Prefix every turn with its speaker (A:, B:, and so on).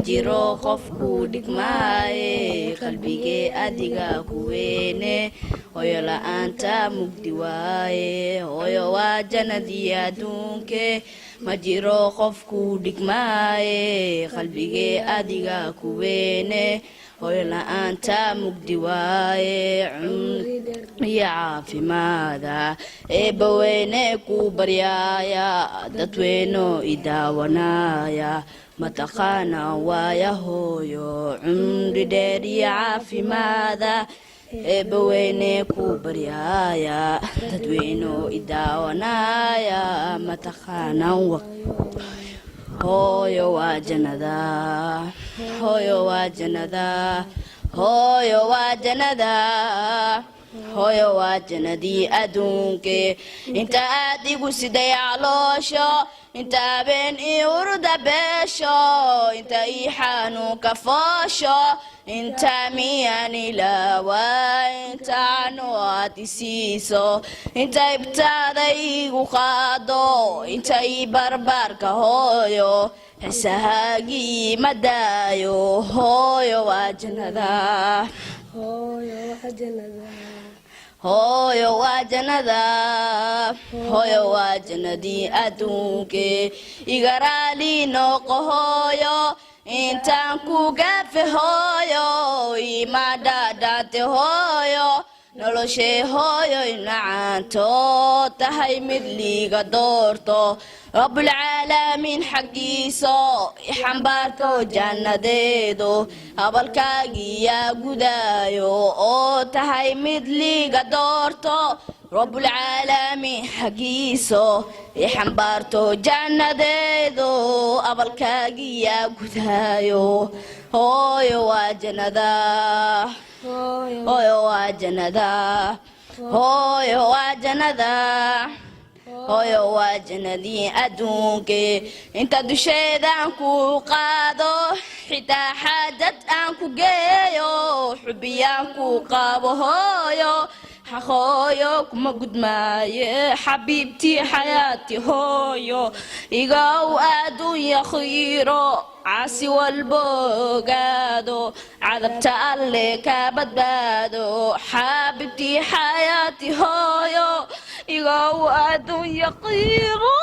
A: jiro qofku dhigmaaye qalbigee adiga ku weyne hooyo la'aanta mugdi waaye hooyo waa jannadii adduunke ma jiro qofku dhigmaaye qalbigee adiga ku weyne hooyo la'aanta mugdi waaye ya caafimaada eebbaweyne ku baryaaya dadweyno idaawanaya mataqaana waaya hooyo cumri dheer iyo caafimaada eebbaweyne ku baryaaya dadweyno idaawanaya mataqaana hooyo waa jannada hooyo waa jannada hooyo waa jannada hooyo waa jannadii adduunke inta aad igu siday caloosho inta habeen ii urda beesho inta ii xanuunka foosho inta miyaan ilaawaa inta cano aad isiiso inta ibtaada igu qaado inta ii barbaarka hooyo xisahaagii ma daayo hooyo waa jannada hooyo waa jannada hooyo waa jannadii adduunke iga raali noqo hooyo intaan ku gaafe hooyo ima dhaadhaante hooyo noloshee hooyo inacaanto tahay mid liiga doorto rabbulcaalamiin xaggiiso ixambaarto jannadeedo habalkaagiyaa gudaayo oo tahay mid liiga doorto rabbulcaalamiin xaggiiso ixambaarto jannadeedo habalkaagiyaa gudaayo hooyo waa jannada hooyo waa jannada hooyo waa jannada hooyo waa jannadii adduunke inta dusheedaan ku qaado xitaa xaajad aan ku geeyo xubiyaan ku qabo hooyo hooyo kuma gudmaaye xabiibtii xayaati hooyo igaw adduunya khayro caasi walbo ogaado cadabta alle ka badbaado xabiibtii xayaati hooyo igaw adduunya khayro